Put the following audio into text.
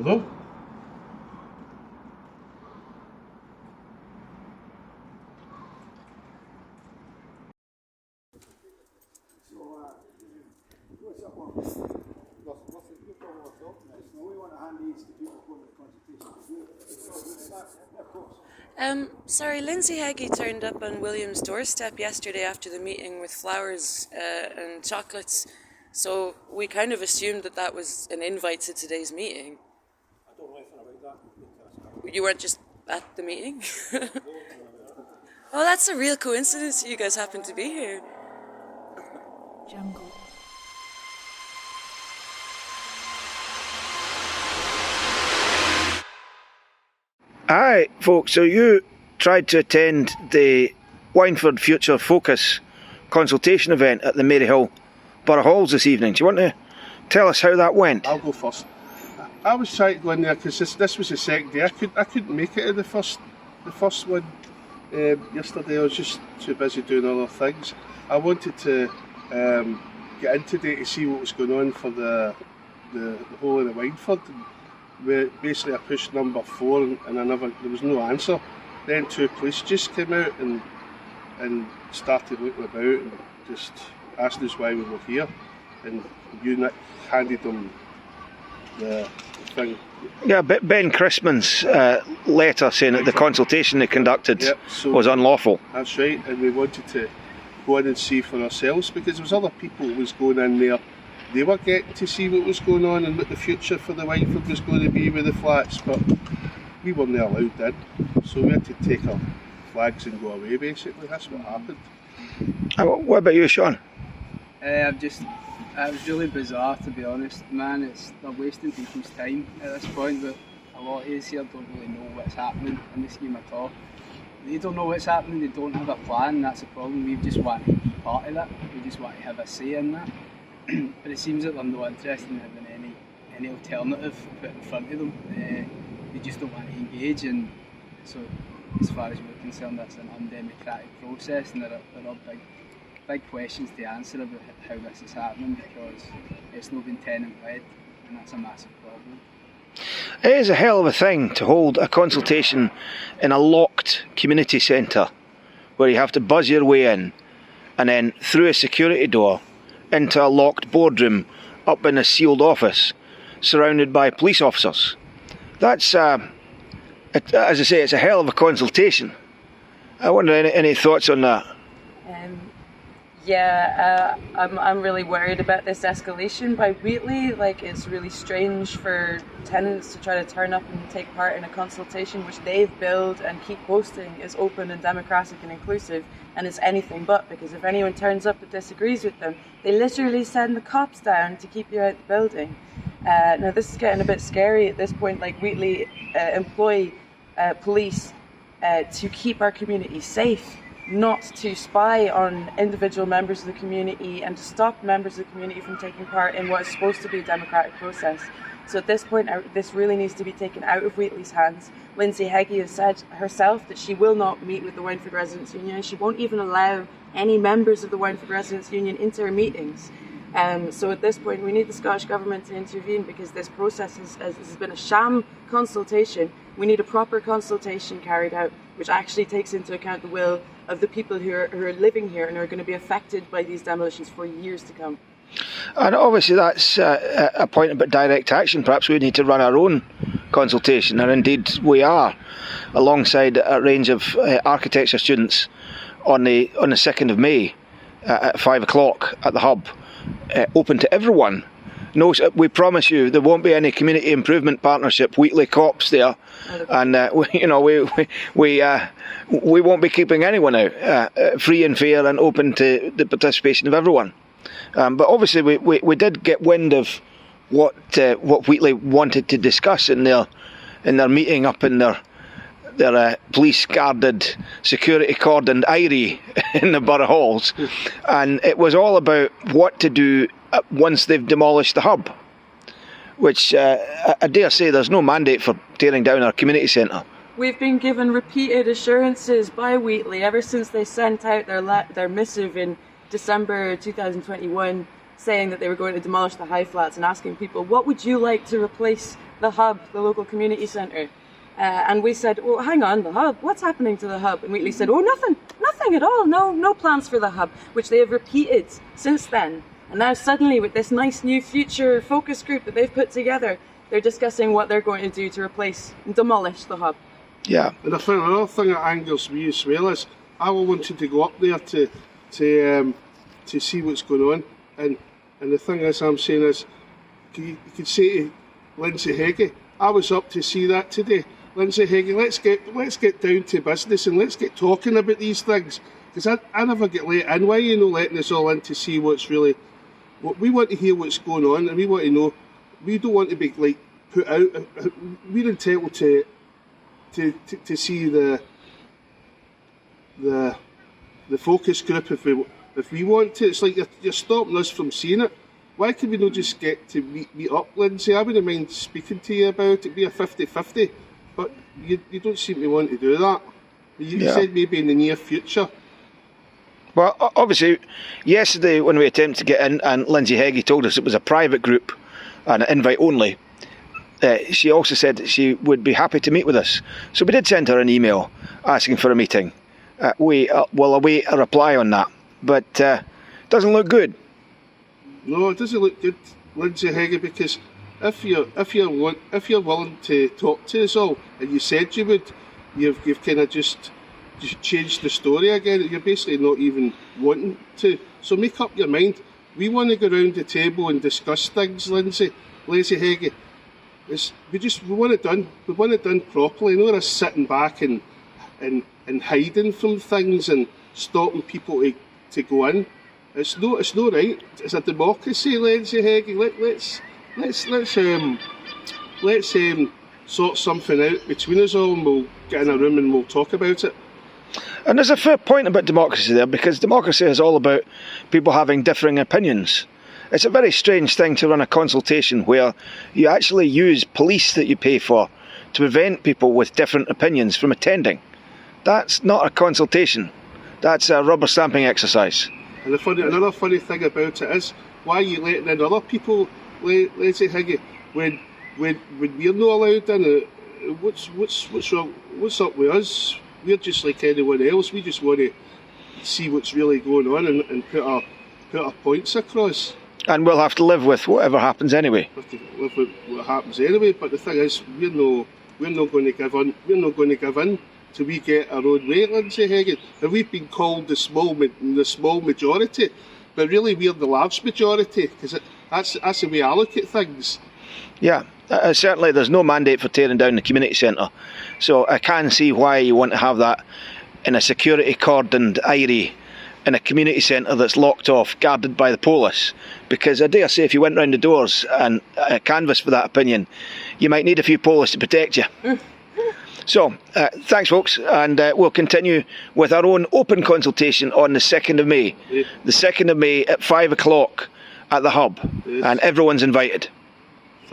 Hello? Sorry, Lindsay Heggie turned up on William's doorstep yesterday after the meeting with flowers and chocolates, so we kind of assumed that that was an invite to today's meeting. I don't know anything about that. You weren't just at the meeting? Oh, that's a real coincidence you guys happen to be here. Jungle. Hi, folks. So you tried to attend the Wyndford Future Focus consultation event at the Maryhill Burgh Halls this evening. Do you want to tell us how that went? I'll go first. I was trying to go in there because this was the second day. I couldn't make it to the first one yesterday. I was just too busy doing other things. I wanted to get in today to see what was going on for the whole of the Wyndford. Basically I pushed number 4 and there was no answer. Then 2 police just came out and started looking about and just asked us why we were here, and you handed them the thing. Yeah, Ben Chrisman's letter saying that the consultation they conducted was unlawful. That's right, and we wanted to go in and see for ourselves because there was other people who was going in there. They were getting to see what was going on and what the future for the Wyndford was going to be with the flats, but we weren't allowed in, so we had to take our flags and go away basically. That's what happened. What about you, Sean? It was really bizarre, to be honest, man. They're wasting people's time at this point, but a lot of us here don't really know what's happening in the scheme at all. They don't know what's happening, they don't have a plan, that's the problem. We just want to be part of that, we just want to have a say in that. But it seems that they're not interested in having any alternative put in front of them. They just don't want to engage, and so as far as we're concerned, that's an undemocratic process, and there are big questions to answer about how this is happening, because it's not been tenant-led, and that's a massive problem. It is a hell of a thing to hold a consultation in a locked community centre where you have to buzz your way in and then through a security door into a locked boardroom up in a sealed office surrounded by police officers. That's, as I say, it's a hell of a consultation. I wonder, any thoughts on that? I'm really worried about this escalation by Wheatley. Like, it's really strange for tenants to try to turn up and take part in a consultation which they've built and keep posting is open and democratic and inclusive, and it's anything but, because if anyone turns up that disagrees with them, they literally send the cops down to keep you out the building. Now this is getting a bit scary at this point. Like, Wheatley employ police to keep our community safe, not to spy on individual members of the community and to stop members of the community from taking part in what is supposed to be a democratic process. So at this point, this really needs to be taken out of Wheatley's hands. Lindsay Heggie has said herself that she will not meet with the Wyndford Residents' Union. She won't even allow any members of the Wyndford Residents' Union into her meetings. So at this point, we need the Scottish Government to intervene, because this process has been a sham consultation. We need a proper consultation carried out, which actually takes into account the will of the people who are living here and are going to be affected by these demolitions for years to come. And obviously that's a point about direct action. Perhaps we need to run our own consultation, and indeed we are, alongside a range of architecture students on the 2nd of May at 5 o'clock at the Hub, open to everyone. No, we promise you there won't be any community improvement partnership Wheatley cops there, and we won't be keeping anyone out. Free and fair and open to the participation of everyone. But obviously we did get wind of what Wheatley wanted to discuss in their meeting up in their police guarded security cordoned eyrie in the Burgh Halls, and it was all about what to do once they've demolished the Hub, which I dare say there's no mandate for tearing down our community centre. We've been given repeated assurances by Wheatley ever since they sent out their missive in December 2021 saying that they were going to demolish the high flats and asking people, what would you like to replace the hub, the local community centre? And we said, well, hang on, the hub, what's happening to the hub? And Wheatley said, oh, nothing at all, no plans for the hub, which they have repeated since then. And now suddenly, with this nice new future focus group that they've put together, they're discussing what they're going to do to replace and demolish the hub. Yeah. And I think another thing that angers me as well is I wanted to go up there to see what's going on. And the thing is, I'm saying is, you could say to Lindsay Heggie, I was up to see that today. Lindsay Heggie, let's get down to business and let's get talking about these things. Because I never get let in. Why are you not letting us all in to see what's really... What we want to hear what's going on, and we want to know. We don't want to be like put out. We're entitled to see the focus group if we want to. It's like you're stopping us from seeing it. Why can we not just get to meet up, Lindsay? I wouldn't mind speaking to you about it. Be a 50-50, but you don't seem to want to do that. You said maybe in the near future. Well, obviously, yesterday when we attempted to get in, and Lindsay Heggie told us it was a private group and invite only, she also said that she would be happy to meet with us. So we did send her an email asking for a meeting. We will await a reply on that, but doesn't look good. No, it doesn't look good, Lindsay Heggie, because if you're willing to talk to us all, and you said you would, you've kind of just changed the story again. You're basically not even wanting to. So make up your mind. We want to go round the table and discuss things, Lindsay Heggie. We want it done. We want it done properly. Not us sitting back and hiding from things and stopping people to go in. It's not right. It's a democracy, Lindsay Heggie. Let's sort something out between us all, and we'll get in a room and we'll talk about it. And there's a fair point about democracy there, because democracy is all about people having differing opinions. It's a very strange thing to run a consultation where you actually use police that you pay for to prevent people with different opinions from attending. That's not a consultation. That's a rubber stamping exercise. And another funny thing about it is, why are you letting in other people, Lindsay Heggie, when we're not allowed in? What's wrong? What's up with us? We're just like anyone else. We just want to see what's really going on and put our points across. And we'll have to live with whatever happens anyway. We'll have to live with what happens anyway. But the thing is, we're not going to give in. We're not going to give in till we get our own way, Lindsay Heggie. And we've been called the small majority, but really we're the large majority, because that's the way I look at things. Yeah. Certainly there's no mandate for tearing down the community centre, so I can see why you want to have that in a security cordoned area in a community centre that's locked off, guarded by the police, because I dare say if you went round the doors and canvassed for that opinion, you might need a few police to protect you. So thanks folks, and we'll continue with our own open consultation on the 2nd of May. The 2nd of May at 5 o'clock at the hub, and everyone's invited.